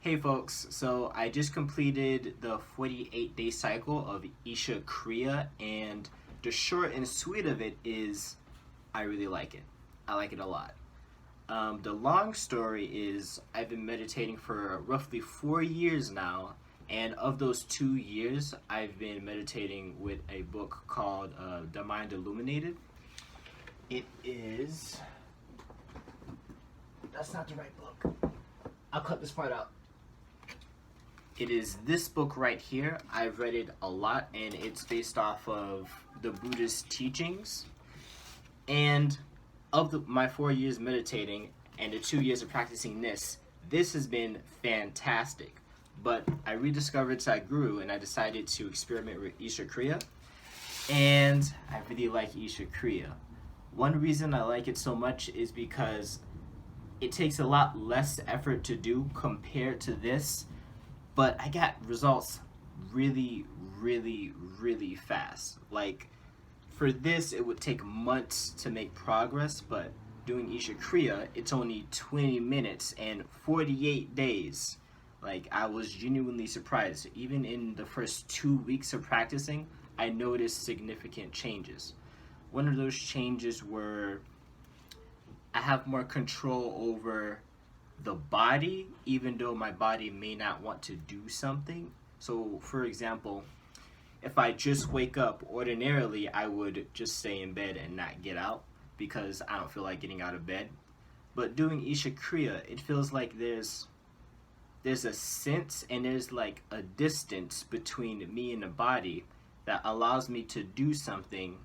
Hey folks, so I just completed the 48-day cycle of Isha Kriya, and the short and sweet of it is I really like it. I like it a lot. The long story is I've been meditating for roughly 4 years now, and of those 2 years, I've been meditating with a book called The Mind Illuminated. It is. That's not the right book. I'll cut this part out. It is this book right here. I've read it a lot, and it's based off of the Buddhist teachings. And of my 4 years meditating and the 2 years of practicing this has been fantastic. But I rediscovered Sadhguru, and I decided to experiment with Isha Kriya, and I really like Isha Kriya. One reason I like it so much is because it takes a lot less effort to do compared to this, but I got results really, really fast. Like, for this, it would take months to make progress, but doing Isha Kriya, it's only 20 minutes and 48 days. Like, I was genuinely surprised. Even in the first 2 weeks of practicing, I noticed significant changes. One of those changes were I have more control over the body, even though my body may not want to do something. So, for example, if I just wake up, ordinarily I would just stay in bed and not get out because I don't feel like getting out of bed. But doing Isha Kriya, it feels like there's a sense and there's like a distance between me and the body that allows me to do something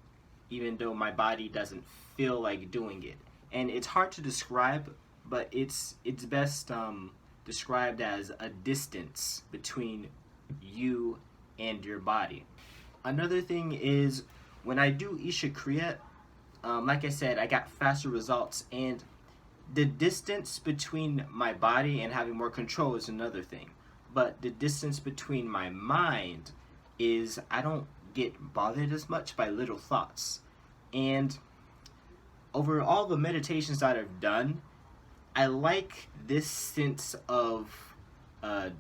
even though my body doesn't feel like doing it. And it's hard to describe, but it's best described as a distance between you and your body. Another thing is when I do Isha Kriya, like I said, I got faster results, and the distance between my body and having more control is another thing. But the distance between my mind is I don't get bothered as much by little thoughts. And over all the meditations that I've done, I like this sense of, I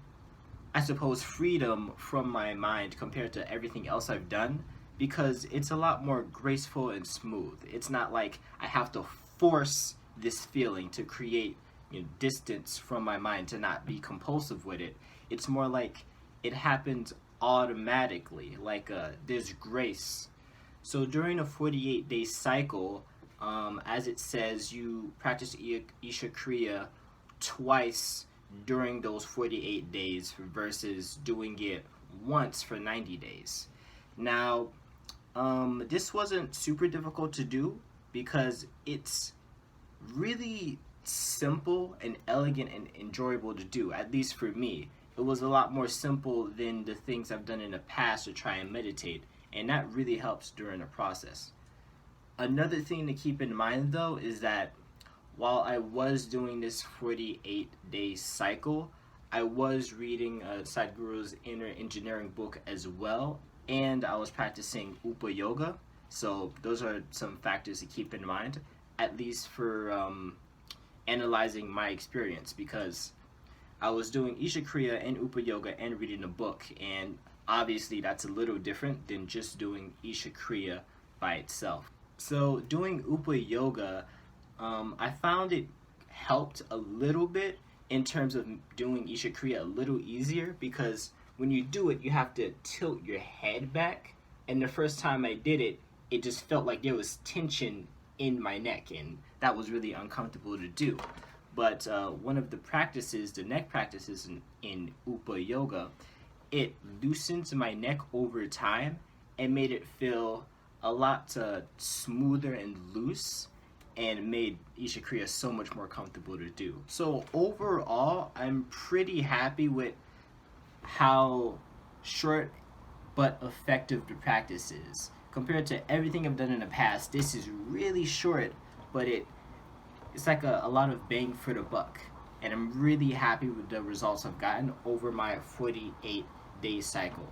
suppose, freedom from my mind compared to everything else I've done, because it's a lot more graceful and smooth. It's not like I have to force this feeling to create distance from my mind to not be compulsive with it. It's more like it happens automatically, like there's grace. So during a 48-day cycle, as it says, you practice Isha Kriya twice during those 48 days versus doing it once for 90 days. Now, this wasn't super difficult to do because it's really simple and elegant and enjoyable to do, at least for me. It was a lot more simple than the things I've done in the past to try and meditate, and that really helps during the process. Another thing to keep in mind, though, is that while I was doing this 48-day cycle, I was reading Sadhguru's Inner Engineering book as well, and I was practicing Upa Yoga. So those are some factors to keep in mind, at least for analyzing my experience, because I was doing Isha Kriya and Upa Yoga and reading a book, and obviously that's a little different than just doing Isha Kriya by itself. So doing Upa Yoga, I found it helped a little bit in terms of doing Isha Kriya a little easier, because when you do it, you have to tilt your head back, and the first time I did it, it just felt like there was tension in my neck, and that was really uncomfortable to do. But one of the practices, the neck practices in Upa Yoga, it loosens my neck over time and made it feel a lot smoother and loose, and made Isha Kriya so much more comfortable to do. So overall, I'm pretty happy with how short but effective the practice is. Compared to everything I've done in the past, this is really short, but it's like a lot of bang for the buck. And I'm really happy with the results I've gotten over my 48-day cycle.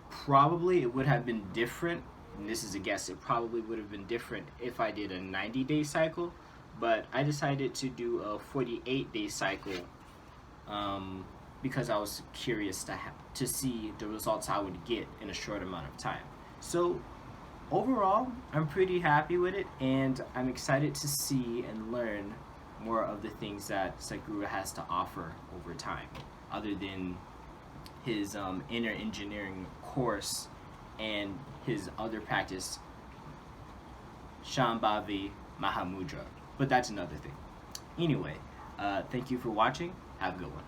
Probably it would have been different, and this is a guess, it probably would have been different if I did a 90-day cycle, but I decided to do a 48-day cycle because I was curious to see the results I would get in a short amount of time. So overall, I'm pretty happy with it, and I'm excited to see and learn more of the things that Sadhguru has to offer over time, other than his inner engineering course and his other practice, Shambhavi Mahamudra. But that's another thing. Anyway, thank you for watching. Have a good one.